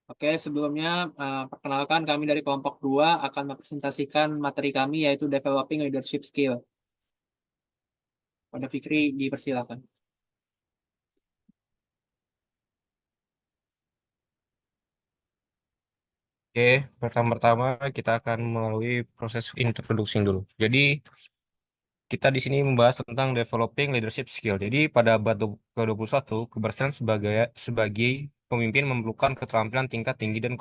Oke, sebelumnya perkenalkan kami dari kelompok 2 akan mempresentasikan materi kami yaitu Developing Leadership Skill. Pada Fikri dipersilakan. Oke, pertama-tama kita akan melalui proses introducing dulu. Jadi, kita di sini membahas tentang developing leadership skill. Jadi, pada abad ke-21, keberhasilan sebagai pemimpin memerlukan keterampilan tingkat tinggi dan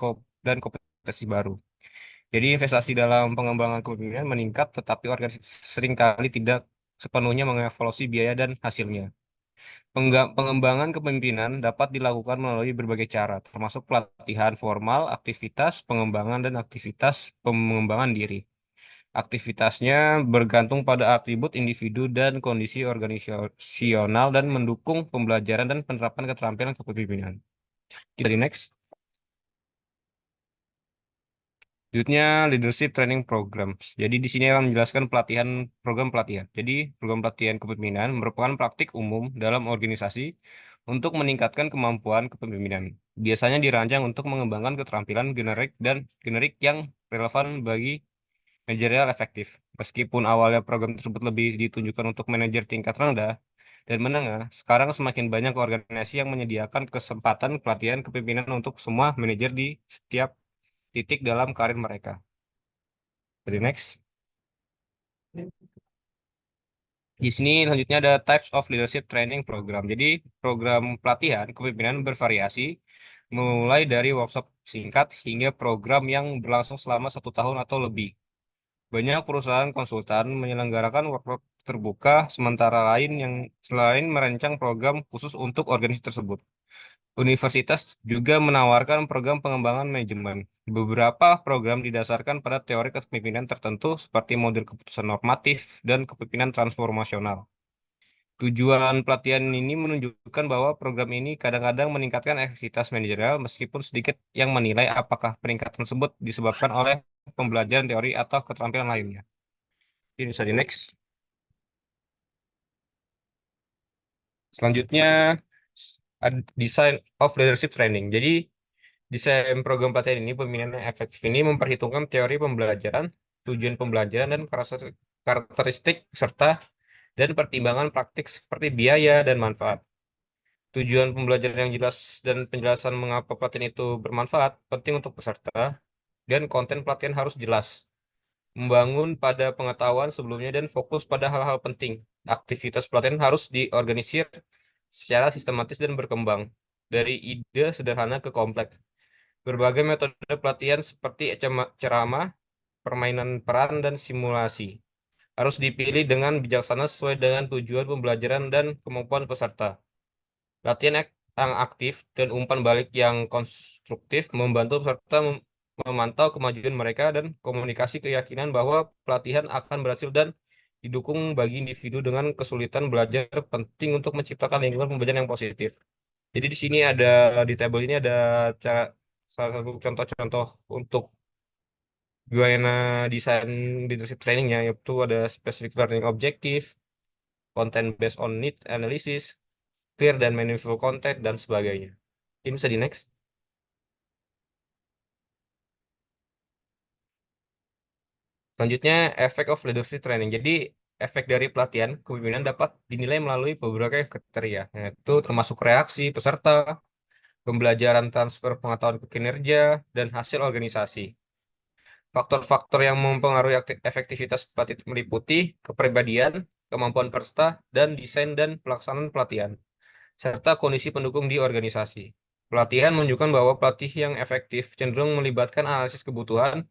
kompetensi baru. Jadi, investasi dalam pengembangan kepemimpinan meningkat, tetapi organisasi seringkali tidak sepenuhnya mengevaluasi biaya dan hasilnya. Pengembangan kepemimpinan dapat dilakukan melalui berbagai cara, termasuk pelatihan formal, aktivitas pengembangan, dan aktivitas pengembangan diri. Aktivitasnya bergantung pada atribut individu dan kondisi organisasional dan mendukung pembelajaran dan penerapan keterampilan kepemimpinan. Kita di next. Selanjutnya leadership training programs. Jadi di sini akan menjelaskan program pelatihan. Jadi program pelatihan kepemimpinan merupakan praktik umum dalam organisasi untuk meningkatkan kemampuan kepemimpinan. Biasanya dirancang untuk mengembangkan keterampilan generik yang relevan bagi manajerial efektif. Meskipun awalnya program tersebut lebih ditunjukkan untuk manajer tingkat rendah dan menengah, sekarang semakin banyak organisasi yang menyediakan kesempatan pelatihan kepemimpinan untuk semua manajer di setiap titik dalam karir mereka. Jadi next. Di sini selanjutnya ada types of leadership training program. Jadi program pelatihan kepemimpinan bervariasi, mulai dari workshop singkat hingga program yang berlangsung selama 1 tahun atau lebih. Banyak perusahaan konsultan menyelenggarakan workshop terbuka sementara lain yang selain merancang program khusus untuk organisasi tersebut. Universitas juga menawarkan program pengembangan manajemen. Beberapa program didasarkan pada teori kepemimpinan tertentu seperti model keputusan normatif dan kepemimpinan transformasional. Tujuan pelatihan ini menunjukkan bahwa program ini kadang-kadang meningkatkan efektivitas manajerial meskipun sedikit yang menilai apakah peningkatan tersebut disebabkan oleh pembelajaran teori atau keterampilan lainnya. Ini bisa di next. Selanjutnya, ada design of leadership training. Jadi, desain program pelatihan ini, pembinaan yang efektif ini memperhitungkan teori pembelajaran, tujuan pembelajaran, dan karakteristik peserta, dan pertimbangan praktik seperti biaya dan manfaat. Tujuan pembelajaran yang jelas dan penjelasan mengapa pelatihan itu bermanfaat penting untuk peserta, dan konten pelatihan harus jelas. Membangun pada pengetahuan sebelumnya dan fokus pada hal-hal penting. Aktivitas pelatihan harus diorganisir secara sistematis dan berkembang, dari ide sederhana ke kompleks. Berbagai metode pelatihan seperti ceramah, permainan peran, dan simulasi harus dipilih dengan bijaksana sesuai dengan tujuan pembelajaran dan kemampuan peserta. Latihan yang aktif dan umpan balik yang konstruktif membantu peserta memantau kemajuan mereka dan komunikasi keyakinan bahwa pelatihan akan berhasil dan didukung bagi individu dengan kesulitan belajar penting untuk menciptakan lingkungan pembelajaran yang positif. Jadi di sini ada di tabel ini ada cara salah satu contoh-contoh untuk gimana desain leadership trainingnya, yaitu ada specific learning objective, content based on need analysis, clear dan meaningful content, dan sebagainya. Ini bisa di next. Selanjutnya, efek of leadership training. Jadi, efek dari pelatihan kepemimpinan dapat dinilai melalui beberapa kriteria, yaitu termasuk reaksi peserta, pembelajaran transfer pengetahuan ke kinerja, dan hasil organisasi. Faktor-faktor yang mempengaruhi efektivitas pelatihan meliputi kepribadian, kemampuan peserta, dan desain dan pelaksanaan pelatihan, serta kondisi pendukung di organisasi. Pelatihan menunjukkan bahwa pelatih yang efektif cenderung melibatkan analisis kebutuhan,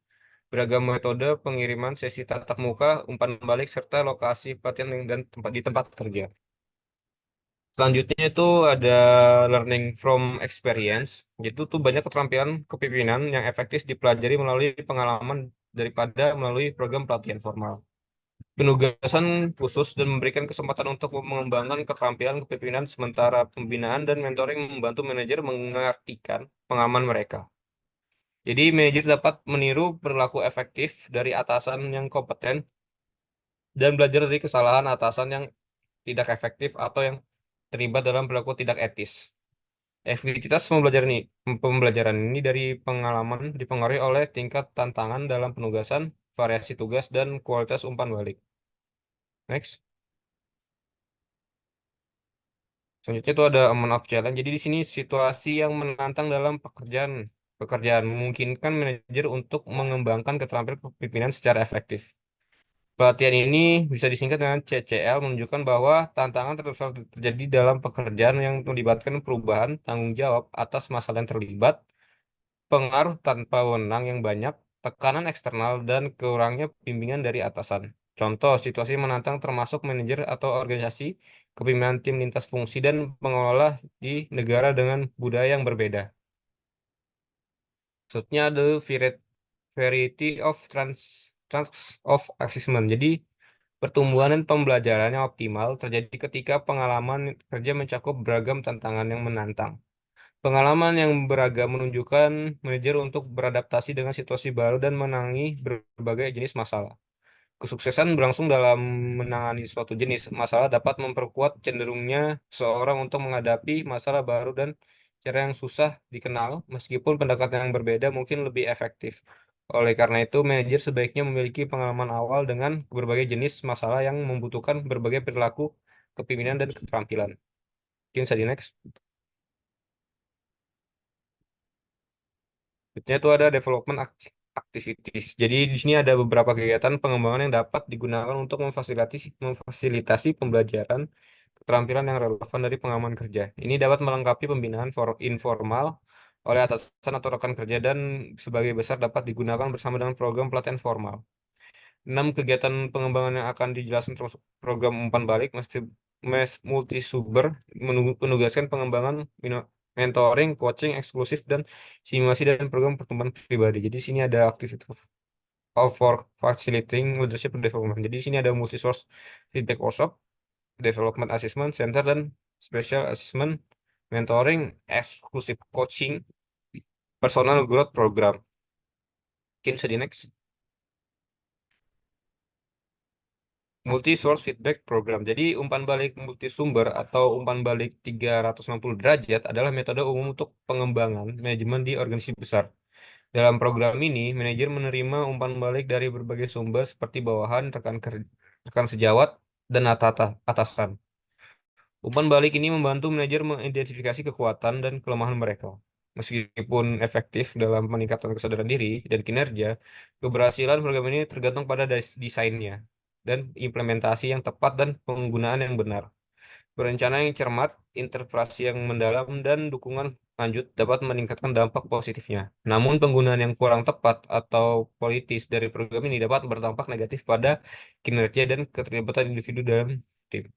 beragam metode pengiriman sesi tatap muka, umpan balik, serta lokasi pelatihan dan di tempat kerja. Selanjutnya itu ada learning from experience, yaitu tuh banyak keterampilan kepemimpinan yang efektif dipelajari melalui pengalaman daripada melalui program pelatihan formal. Penugasan khusus dan memberikan kesempatan untuk mengembangkan keterampilan kepemimpinan sementara pembinaan dan mentoring membantu manajer mengartikan pengalaman mereka. Jadi manajer dapat meniru perilaku efektif dari atasan yang kompeten dan belajar dari kesalahan atasan yang tidak efektif atau yang terlibat dalam perilaku tidak etis. Efektivitas pembelajaran ini dari pengalaman dipengaruhi oleh tingkat tantangan dalam penugasan, variasi tugas, dan kualitas umpan balik. Next. Selanjutnya itu ada amount of challenge. Jadi di sini situasi yang menantang dalam pekerjaan memungkinkan manajer untuk mengembangkan keterampilan kepemimpinan secara efektif. Pelatihan ini bisa disingkat dengan CCL, menunjukkan bahwa tantangan terjadi dalam pekerjaan yang melibatkan perubahan tanggung jawab atas masalah yang terlibat, pengaruh tanpa wewenang yang banyak, tekanan eksternal, dan kurangnya bimbingan dari atasan. Contoh, situasi menantang termasuk manajer atau organisasi, kepemimpinan tim lintas fungsi, dan pengelola di negara dengan budaya yang berbeda. Maksudnya ada variety of trans of assessment. Jadi, pertumbuhan dan pembelajaran yang optimal terjadi ketika pengalaman kerja mencakup beragam tantangan yang menantang. Pengalaman yang beragam menunjukkan manajer untuk beradaptasi dengan situasi baru dan menangani berbagai jenis masalah. Kesuksesan berlangsung dalam menangani suatu jenis masalah dapat memperkuat cenderungnya seorang untuk menghadapi masalah baru dan cara yang susah dikenal, meskipun pendekatan yang berbeda mungkin lebih efektif. Oleh karena itu, manajer sebaiknya memiliki pengalaman awal dengan berbagai jenis masalah yang membutuhkan berbagai perilaku, kepemimpinan, dan keterampilan. Mungkin saya di next. Berikutnya itu ada development activities. Jadi di sini ada beberapa kegiatan pengembangan yang dapat digunakan untuk memfasilitasi pembelajaran keterampilan yang relevan dari pengalaman kerja. Ini dapat melengkapi pembinaan informal oleh atasan atau rekan kerja dan sebagai besar dapat digunakan bersama dengan program pelatihan formal. 6 kegiatan pengembangan yang akan dijelaskan termasuk program umpan balik, multi-sumber, menugaskan pengembangan mentoring, coaching eksklusif, dan simulasi dan program pertumbuhan pribadi. Jadi sini ada activity for facilitating leadership development. Jadi sini ada multi-source feedback workshop, development assessment center, dan special assessment, mentoring, exclusive coaching, personal growth program. Mungkin sedih next. Multi-source feedback program. Jadi umpan balik multisumber atau umpan balik 360 derajat adalah metode umum untuk pengembangan manajemen di organisasi besar. Dalam program ini, manajer menerima umpan balik dari berbagai sumber seperti bawahan, rekan sejawat, dan atasan. Umpan balik ini membantu manajer mengidentifikasi kekuatan dan kelemahan mereka. Meskipun efektif dalam meningkatkan kesadaran diri dan kinerja, keberhasilan program ini tergantung pada desainnya dan implementasi yang tepat dan penggunaan yang benar. Berencana yang cermat, interpretasi yang mendalam, dan dukungan lanjut dapat meningkatkan dampak positifnya. Namun penggunaan yang kurang tepat atau politis dari program ini dapat berdampak negatif pada kinerja dan keterlibatan individu dalam tim.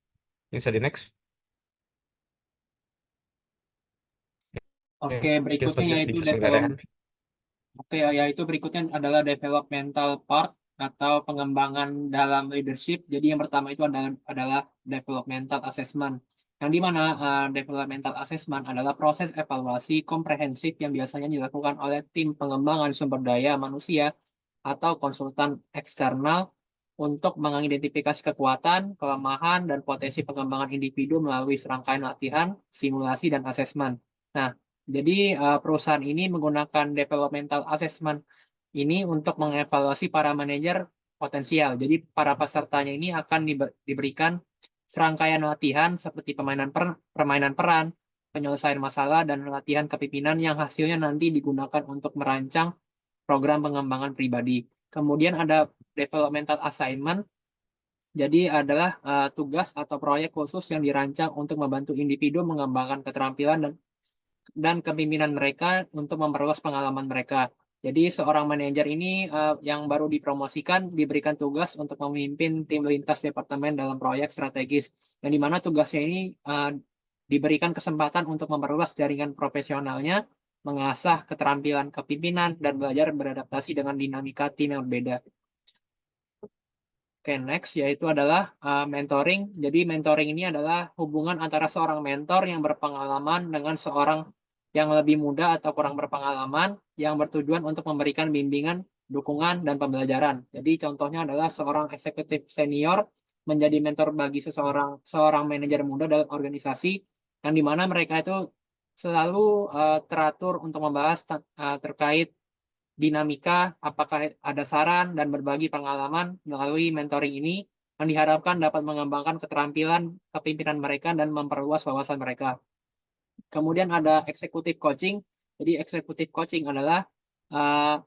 Ini bisa di next. Oke, Mungkin berikutnya selanjutnya yaitu sedikit singkatnya. yaitu berikutnya adalah developmental part atau pengembangan dalam leadership. Jadi yang pertama itu adalah developmental assessment. Yang di mana developmental assessment adalah proses evaluasi komprehensif yang biasanya dilakukan oleh tim pengembangan sumber daya manusia atau konsultan eksternal untuk mengidentifikasi kekuatan, kelemahan, dan potensi pengembangan individu melalui serangkaian latihan, simulasi, dan asesmen. Nah, jadi perusahaan ini menggunakan developmental assessment ini untuk mengevaluasi para manajer potensial. Jadi para pesertanya ini akan diberikan serangkaian latihan seperti permainan peran, penyelesaian masalah, dan latihan kepemimpinan yang hasilnya nanti digunakan untuk merancang program pengembangan pribadi. Kemudian ada developmental assignment. Jadi adalah tugas atau proyek khusus yang dirancang untuk membantu individu mengembangkan keterampilan dan kepemimpinan mereka untuk memperluas pengalaman mereka. Jadi seorang manajer ini yang baru dipromosikan diberikan tugas untuk memimpin tim lintas departemen dalam proyek strategis. Yang di mana tugasnya ini diberikan kesempatan untuk memperluas jaringan profesionalnya, mengasah keterampilan kepemimpinan, dan belajar beradaptasi dengan dinamika tim yang berbeda. Oke, next yaitu adalah mentoring. Jadi mentoring ini adalah hubungan antara seorang mentor yang berpengalaman dengan seorang yang lebih muda atau kurang berpengalaman yang bertujuan untuk memberikan bimbingan, dukungan, dan pembelajaran. Jadi contohnya adalah seorang eksekutif senior menjadi mentor bagi seorang manajer muda dalam organisasi, yang di mana mereka itu selalu teratur untuk membahas terkait dinamika, apakah ada saran dan berbagi pengalaman melalui mentoring ini yang diharapkan dapat mengembangkan keterampilan kepemimpinan mereka dan memperluas wawasan mereka. Kemudian ada executive coaching. Jadi executive coaching adalah uh,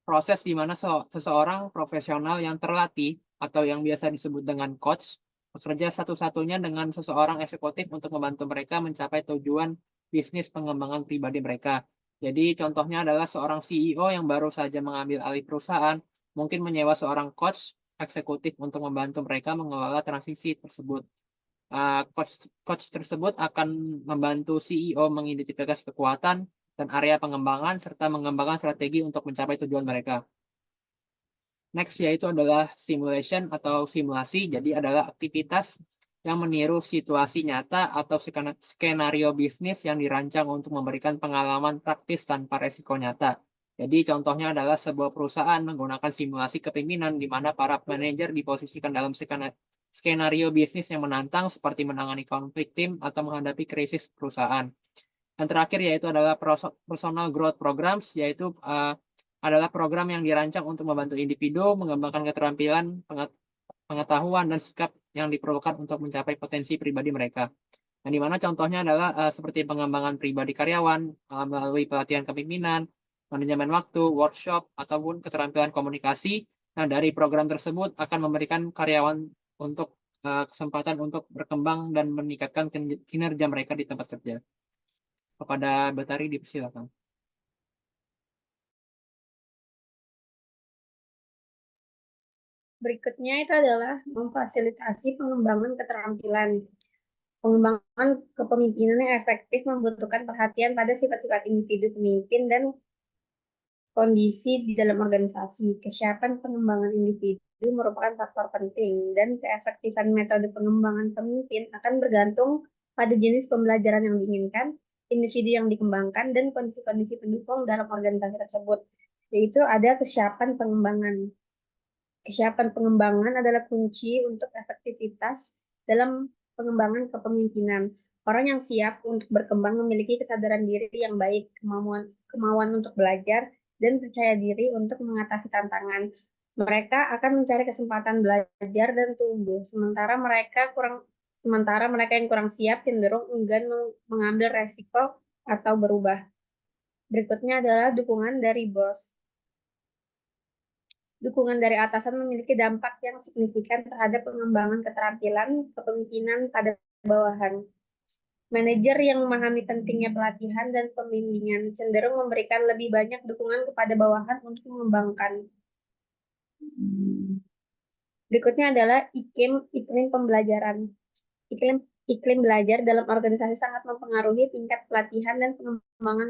proses di mana seseorang profesional yang terlatih atau yang biasa disebut dengan coach bekerja satu-satunya dengan seseorang eksekutif untuk membantu mereka mencapai tujuan bisnis pengembangan pribadi mereka. Jadi contohnya adalah seorang CEO yang baru saja mengambil alih perusahaan, mungkin menyewa seorang coach eksekutif untuk membantu mereka mengelola transisi tersebut. Coach tersebut akan membantu CEO mengidentifikasi kekuatan dan area pengembangan serta mengembangkan strategi untuk mencapai tujuan mereka. Next yaitu adalah simulation atau simulasi. Jadi adalah aktivitas yang meniru situasi nyata atau skenario bisnis yang dirancang untuk memberikan pengalaman praktis tanpa resiko nyata. Jadi contohnya adalah sebuah perusahaan menggunakan simulasi kepemimpinan di mana para manajer diposisikan dalam skenario bisnis yang menantang seperti menangani konflik tim atau menghadapi krisis perusahaan. Yang terakhir yaitu adalah personal growth programs, yaitu adalah program yang dirancang untuk membantu individu mengembangkan keterampilan, pengetahuan, dan sikap yang diperlukan untuk mencapai potensi pribadi mereka. Yang dimana contohnya adalah seperti pengembangan pribadi karyawan melalui pelatihan kepemimpinan, manajemen waktu, workshop, ataupun keterampilan komunikasi. Nah, dari program tersebut akan memberikan karyawan untuk kesempatan untuk berkembang dan meningkatkan kinerja mereka di tempat kerja. Kepada Batari dipersilakan. Berikutnya itu adalah memfasilitasi pengembangan keterampilan. Pengembangan kepemimpinan yang efektif membutuhkan perhatian pada sifat-sifat individu pemimpin dan kondisi di dalam organisasi. Kesiapan pengembangan individu merupakan faktor penting dan keefektifan metode pengembangan pemimpin akan bergantung pada jenis pembelajaran yang diinginkan, individu yang dikembangkan, dan kondisi-kondisi pendukung dalam organisasi tersebut. Yaitu ada kesiapan pengembangan. Kesiapan pengembangan adalah kunci untuk efektivitas dalam pengembangan kepemimpinan. Orang yang siap untuk berkembang memiliki kesadaran diri yang baik, kemauan untuk belajar, dan percaya diri untuk mengatasi tantangan. Mereka akan mencari kesempatan belajar dan tumbuh, sementara mereka yang kurang siap cenderung enggan mengambil resiko atau berubah. Berikutnya adalah dukungan dari bos. Dukungan dari atasan memiliki dampak yang signifikan terhadap pengembangan keterampilan kepemimpinan pada bawahan. Manajer yang memahami pentingnya pelatihan dan pembimbingan cenderung memberikan lebih banyak dukungan kepada bawahan untuk mengembangkan. Berikutnya adalah iklim pembelajaran. Iklim belajar dalam organisasi sangat mempengaruhi tingkat pelatihan dan pengembangan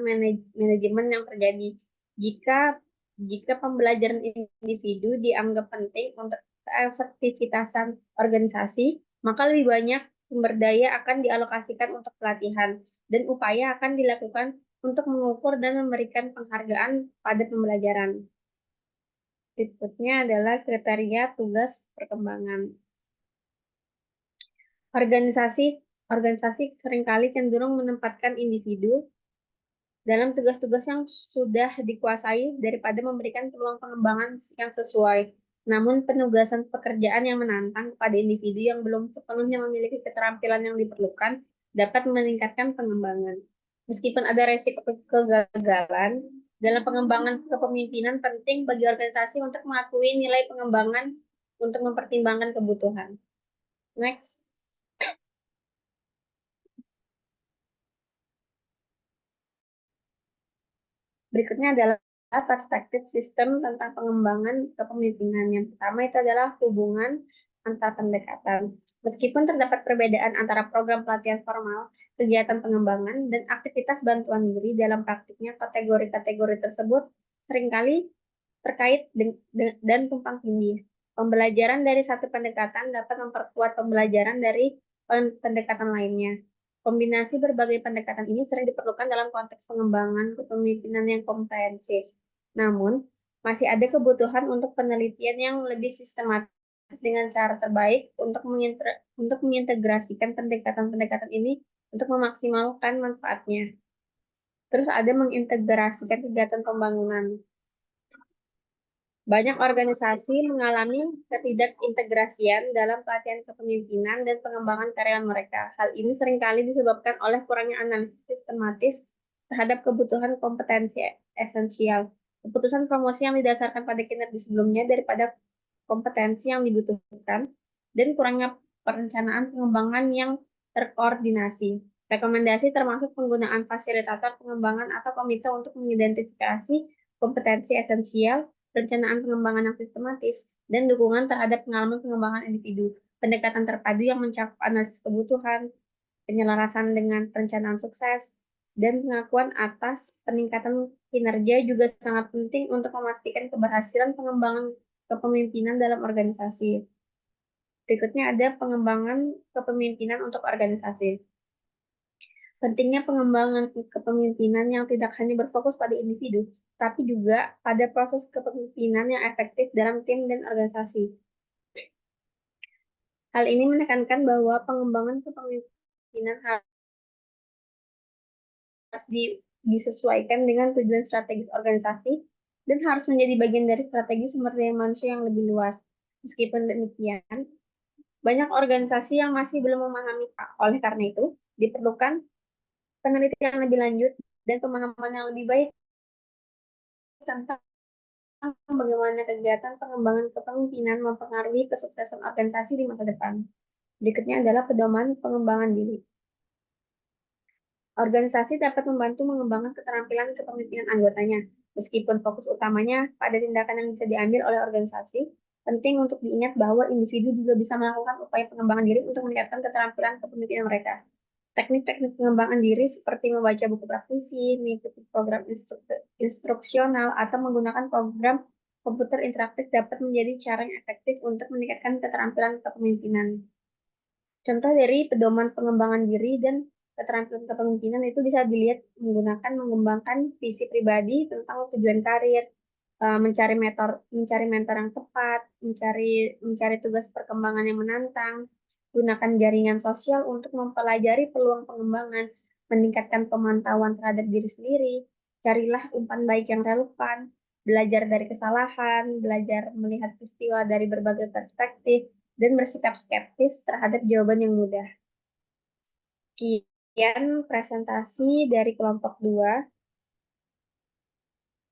manajemen yang terjadi. Jika pembelajaran individu dianggap penting untuk keefektivitasan organisasi, maka lebih banyak sumber daya akan dialokasikan untuk pelatihan, dan upaya akan dilakukan untuk mengukur dan memberikan penghargaan pada pembelajaran. Berikutnya adalah kriteria tugas perkembangan. Organisasi seringkali cenderung menempatkan individu dalam tugas-tugas yang sudah dikuasai daripada memberikan peluang pengembangan yang sesuai. Namun penugasan pekerjaan yang menantang kepada individu yang belum sepenuhnya memiliki keterampilan yang diperlukan dapat meningkatkan pengembangan. Meskipun ada resiko kegagalan, dalam pengembangan kepemimpinan penting bagi organisasi untuk mengakui nilai pengembangan untuk mempertimbangkan kebutuhan. Next. Berikutnya adalah perspektif sistem tentang pengembangan kepemimpinan. Yang pertama itu adalah hubungan antar pendekatan. Meskipun terdapat perbedaan antara program pelatihan formal, kegiatan pengembangan, dan aktivitas bantuan diri dalam praktiknya, kategori-kategori tersebut seringkali terkait dan tumpang tindih. Pembelajaran dari satu pendekatan dapat memperkuat pembelajaran dari pendekatan lainnya. Kombinasi berbagai pendekatan ini sering diperlukan dalam konteks pengembangan kepemimpinan yang komprehensif. Namun, masih ada kebutuhan untuk penelitian yang lebih sistematis dengan cara terbaik untuk mengintegrasikan pendekatan-pendekatan ini untuk memaksimalkan manfaatnya. Terus ada mengintegrasikan kegiatan pembangunan. Banyak organisasi mengalami ketidakintegrasian dalam pelatihan kepemimpinan dan pengembangan karyawan mereka. Hal ini seringkali disebabkan oleh kurangnya analisis sistematis terhadap kebutuhan kompetensi esensial. Keputusan promosi yang didasarkan pada kinerja sebelumnya daripada kompetensi yang dibutuhkan, dan kurangnya perencanaan pengembangan yang terkoordinasi. Rekomendasi termasuk penggunaan fasilitator pengembangan atau komite untuk mengidentifikasi kompetensi esensial, perencanaan pengembangan yang sistematis, dan dukungan terhadap pengalaman pengembangan individu. Pendekatan terpadu yang mencakup analisis kebutuhan, penyelarasan dengan perencanaan sukses, dan pengakuan atas peningkatan kinerja juga sangat penting untuk memastikan keberhasilan pengembangan kepemimpinan dalam organisasi. Berikutnya ada pengembangan kepemimpinan untuk organisasi. Pentingnya pengembangan kepemimpinan yang tidak hanya berfokus pada individu, tapi juga pada proses kepemimpinan yang efektif dalam tim dan organisasi. Hal ini menekankan bahwa pengembangan kepemimpinan harus disesuaikan dengan tujuan strategis organisasi dan harus menjadi bagian dari strategi sumber daya manusia yang lebih luas. Meskipun demikian, banyak organisasi yang masih belum memahami. Oleh karena itu, diperlukan penelitian lebih lanjut dan pemahaman yang lebih baik tentang bagaimana kegiatan pengembangan kepemimpinan mempengaruhi kesuksesan organisasi di masa depan. Berikutnya adalah pedoman pengembangan diri. Organisasi dapat membantu mengembangkan keterampilan kepemimpinan anggotanya. Meskipun fokus utamanya pada tindakan yang bisa diambil oleh organisasi, penting untuk diingat bahwa individu juga bisa melakukan upaya pengembangan diri untuk meningkatkan keterampilan kepemimpinan mereka. Teknik-teknik pengembangan diri seperti membaca buku praktisi, mengikuti program instruksional, atau menggunakan program komputer interaktif dapat menjadi cara yang efektif untuk meningkatkan keterampilan kepemimpinan. Contoh dari pedoman pengembangan diri dan keterampilan kepemimpinan itu bisa dilihat mengembangkan visi pribadi tentang tujuan karir, mencari mentor yang tepat, mencari tugas perkembangan yang menantang, gunakan jaringan sosial untuk mempelajari peluang pengembangan, meningkatkan pemantauan terhadap diri sendiri, carilah umpan baik yang relevan, belajar dari kesalahan, belajar melihat peristiwa dari berbagai perspektif, dan bersikap skeptis terhadap jawaban yang mudah. Sekian presentasi dari kelompok 2.